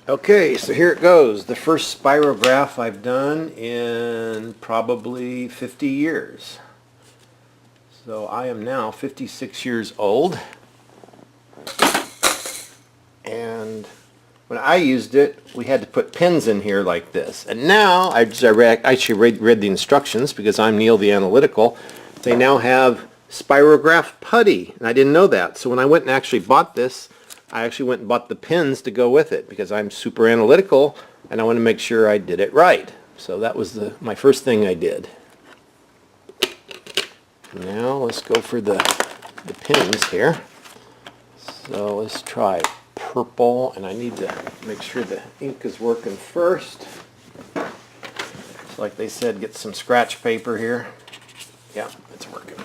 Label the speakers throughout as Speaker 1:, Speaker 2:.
Speaker 1: Okay, so here it goes. The first spirograph I've done in probably 50 years. So I am now 56 years old. And when I used it, we had to put pins in here like this. And now, I actually read the instructions because I'm Neil the Analytical. They now have Spirograph putty, and I didn't know that. So when I went and actually bought this, I actually went and bought the pins to go with it because I'm super analytical and I want to make sure I did it right. So that was my first thing I did. Now let's go for the pins here. So let's try purple, and I need to make sure the ink is working first. So like they said, get some scratch paper here. Yeah, it's working.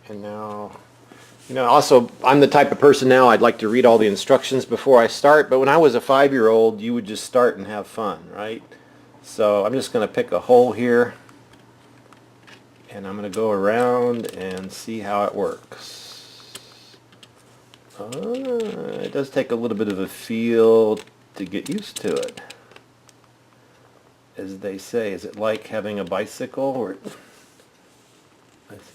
Speaker 1: And now, also, I'm the type of person now, I'd like to read all the instructions before I start, but when I was a 5-year-old, you would just start and have fun, right? So I'm just going to pick a hole here, and I'm going to go around and see how it works. It does take a little bit of a feel to get used to it. As they say, is it like having a bicycle? Or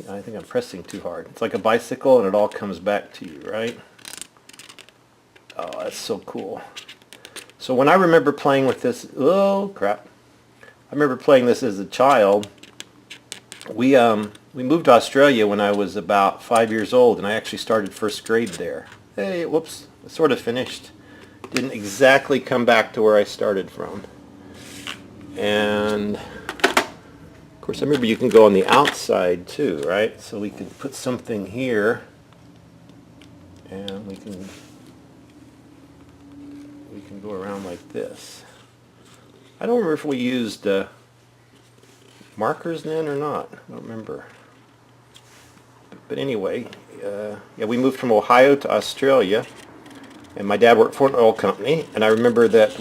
Speaker 1: I think I'm pressing too hard. It's like a bicycle and it all comes back to you, right? Oh, that's so cool. So when I remember playing with this, oh crap. I remember playing this as a child. We moved to Australia when I was about 5 years old, and I actually started first grade there. Hey, whoops, I sort of finished. Didn't exactly come back to where I started from. And of course, I remember you can go on the outside too, right? So we could put something here, and we can go around like this. I don't remember if we used markers then or not. I don't remember. But anyway, yeah, we moved from Ohio to Australia, and my dad worked for an oil company, and I remember that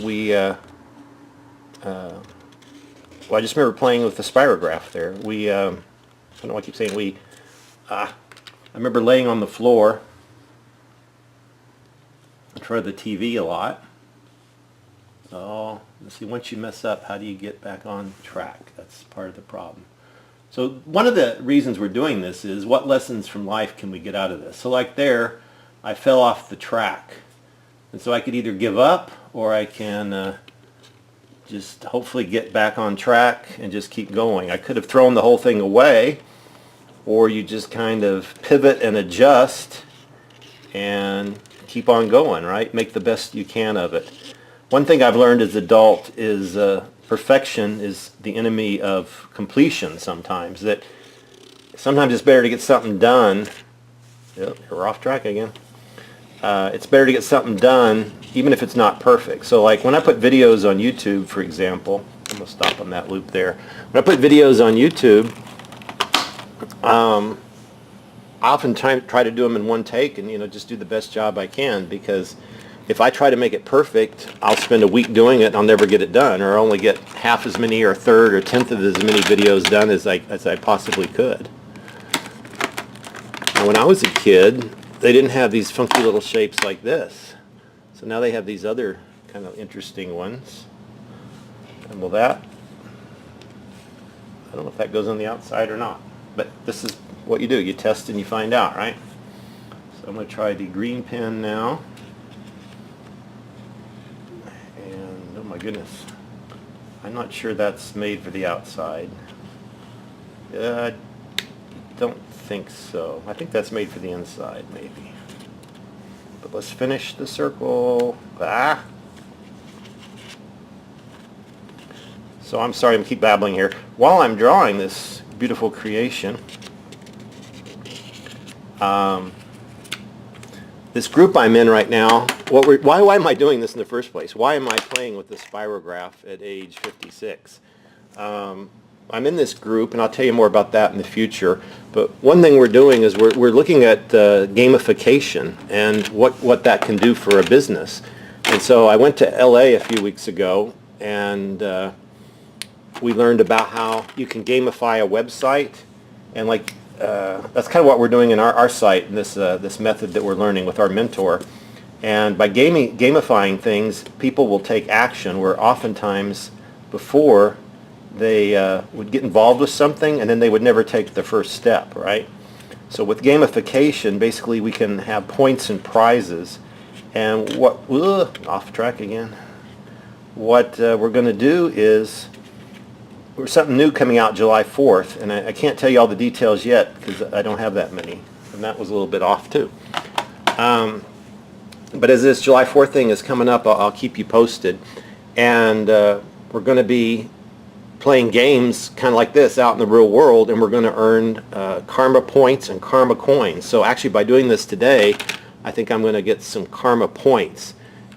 Speaker 1: well, I just remember playing with the Spirograph there. I don't know why I keep saying we. I remember laying on the floor in front of the TV a lot. So, let's see, once you mess up, how do you get back on track? That's part of the problem. So one of the reasons we're doing this is what lessons from life can we get out of this? So like there, I fell off the track. And so I could either give up or I can just hopefully get back on track and just keep going. I could have thrown the whole thing away, or you just kind of pivot and adjust and keep on going, right? Make the best you can of it. One thing I've learned as an adult is perfection is the enemy of completion sometimes. That sometimes it's better to get something done. Yep, we're off track again. It's better to get something done even if it's not perfect. So like when I put videos on YouTube, for example, I'm going to stop on that loop there. When I put videos on YouTube, I often try to do them in one take and just do the best job I can, because if I try to make it perfect, I'll spend a week doing it and I'll never get it done, or only get half as many or a third or 1/10 of as many videos done as I possibly could. Now when I was a kid, they didn't have these funky little shapes like this. So now they have these other kind of interesting ones. And will that, I don't know if that goes on the outside or not, but this is what you do. You test and you find out, right? So I'm going to try the green pen now. And oh my goodness, I'm not sure that's made for the outside. I don't think so. I think that's made for the inside, maybe. But let's finish the circle. So I'm sorry, I keep babbling here. While I'm drawing this beautiful creation, this group I'm in right now, why am I doing this in the first place? Why am I playing with the Spirograph at age 56? I'm in this group, and I'll tell you more about that in the future. But one thing we're doing is we're looking at gamification and what that can do for a business. And so I went to LA a few weeks ago, and we learned about how you can gamify a website, and that's kind of what we're doing in our site, and this method that we're learning with our mentor. And by gamifying things, people will take action where oftentimes before they would get involved with something and then they would never take the first step, right? So with gamification, basically we can have points and prizes. And what, off track again. What we're going to do is, there's something new coming out July 4th, and I can't tell you all the details yet because I don't have that many. And that was a little bit off too. But as this July 4th thing is coming up, I'll keep you posted. And we're going to be playing games kind of like this out in the real world, and we're going to earn karma points and karma coins. So actually by doing this today, I think I'm going to get some karma points.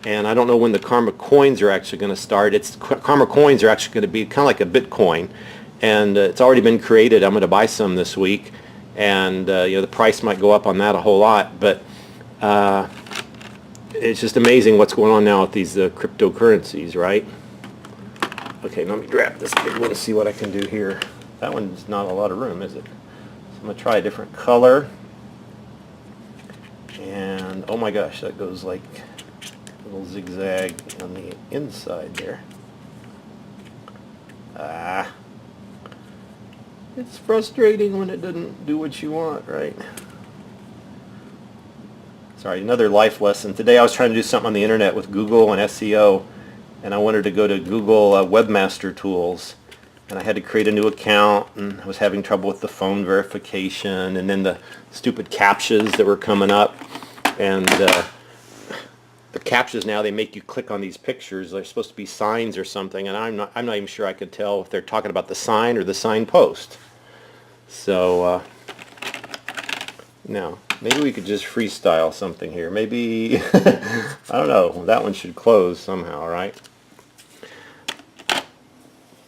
Speaker 1: And I don't know when the karma coins are actually going to start. Karma coins are actually going to be kind of like a Bitcoin, and it's already been created. I'm going to buy some this week, and the price might go up on that a whole lot, but it's just amazing what's going on now with these cryptocurrencies, right? Okay, let me grab this big one and see what I can do here. That one's not a lot of room, is it? So I'm going to try a different color. And oh my gosh, that goes like a little zigzag on the inside there. It's frustrating when it doesn't do what you want, right? Sorry, another life lesson. Today I was trying to do something on the internet with Google and SEO, and I wanted to go to Google Webmaster Tools, and I had to create a new account, and I was having trouble with the phone verification, and then the stupid CAPTCHAs that were coming up, and the CAPTCHAs now, they make you click on these pictures. They're supposed to be signs or something, and I'm not even sure I could tell if they're talking about the sign or the signpost. So now maybe we could just freestyle something here. Maybe I don't know. That one should close somehow, right?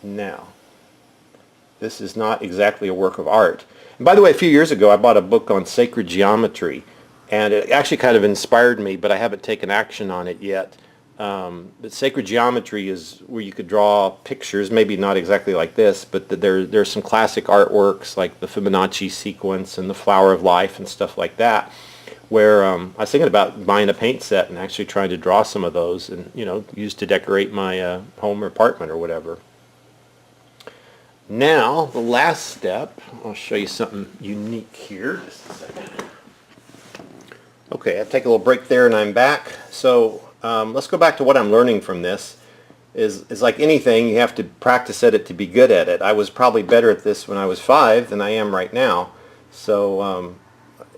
Speaker 1: Now, this is not exactly a work of art. And by the way, a few years ago, I bought a book on sacred geometry, and it actually kind of inspired me, but I haven't taken action on it yet. But sacred geometry is where you could draw pictures, maybe not exactly like this, but there's some classic artworks like the Fibonacci sequence and the Flower of Life and stuff like that, where I was thinking about buying a paint set and actually trying to draw some of those and, use to decorate my home or apartment or whatever. Now, the last step, I'll show you something unique here. Just a second. Okay, I'll take a little break there and I'm back. So let's go back to what I'm learning from this. Is like anything, you have to practice at it to be good at it. I was probably better at this when I was 5 than I am right now. So,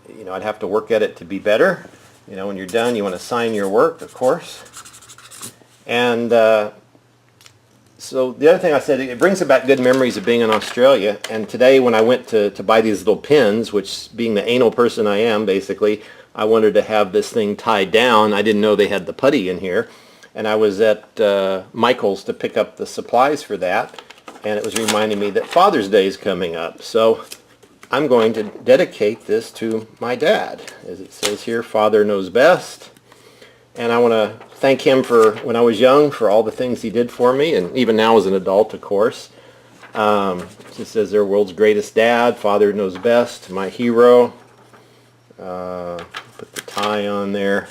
Speaker 1: I'd have to work at it to be better. When you're done, you want to sign your work, of course. And so the other thing I said, it brings back good memories of being in Australia. And today when I went to buy these little pins, which being the anal person I am, basically, I wanted to have this thing tied down. I didn't know they had the putty in here. And I was at Michael's to pick up the supplies for that. And it was reminding me that Father's Day is coming up. So I'm going to dedicate this to my dad. As it says here, Father knows best. And I want to thank him for, when I was young, for all the things he did for me, and even now as an adult, of course. It says there, world's greatest dad, Father knows best, my hero. Put the tie on there.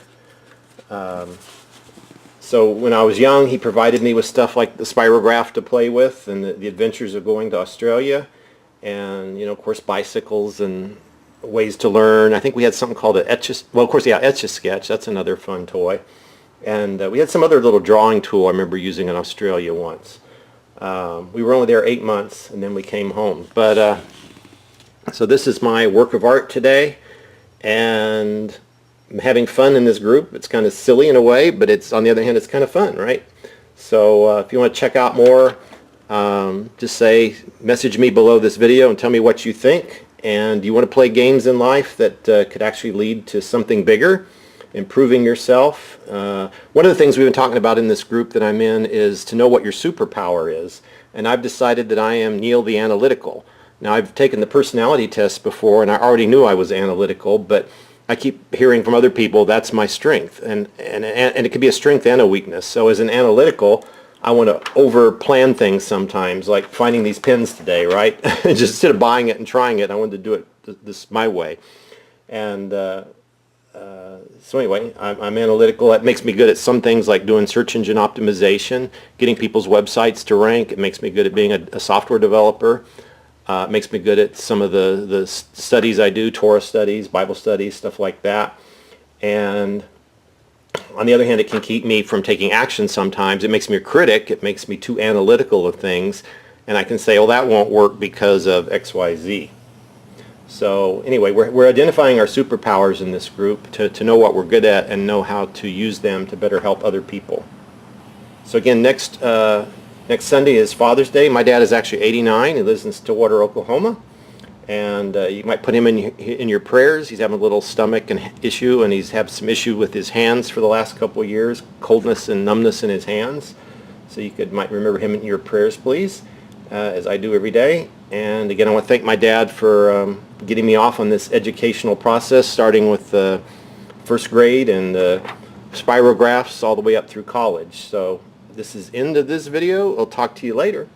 Speaker 1: So when I was young, he provided me with stuff like the Spirograph to play with, and the adventures of going to Australia, and of course bicycles and ways to learn. I think we had something called an Etch-a-Sketch. That's another fun toy. And we had some other little drawing tool I remember using in Australia once. We were only there 8 months, and then we came home. But so this is my work of art today, and I'm having fun in this group. It's kind of silly in a way, but it's, on the other hand, it's kind of fun, right? So if you want to check out more, just message me below this video and tell me what you think. And you want to play games in life that could actually lead to something bigger, improving yourself. One of the things we've been talking about in this group that I'm in is to know what your superpower is. And I've decided that I am Neil the Analytical. Now, I've taken the personality test before, and I already knew I was analytical, but I keep hearing from other people that's my strength. And it could be a strength and a weakness. So as an analytical, I want to over-plan things sometimes, like finding these pins today, right? Just instead of buying it and trying it, I wanted to do it this my way. And So anyway, I'm analytical. That makes me good at some things like doing search engine optimization, getting people's websites to rank. It makes me good at being a software developer. It makes me good at some of the studies I do, Torah studies, Bible studies, stuff like that. And on the other hand, it can keep me from taking action sometimes. It makes me a critic. It makes me too analytical of things. And I can say, well, that won't work because of X, Y, Z. So anyway, we're identifying our superpowers in this group to know what we're good at and know how to use them to better help other people. So again, next Sunday is Father's Day. My dad is actually 89. He lives in Stillwater, Oklahoma. And you might put him in your prayers. He's having a little stomach issue, and he's had some issue with his hands for the last couple of years, coldness and numbness in his hands. So you might remember him in your prayers, please, as I do every day. And again, I want to thank my dad for getting me off on this educational process, starting with the first grade and spirographs all the way up through college. So this is the end of this video. I'll talk to you later.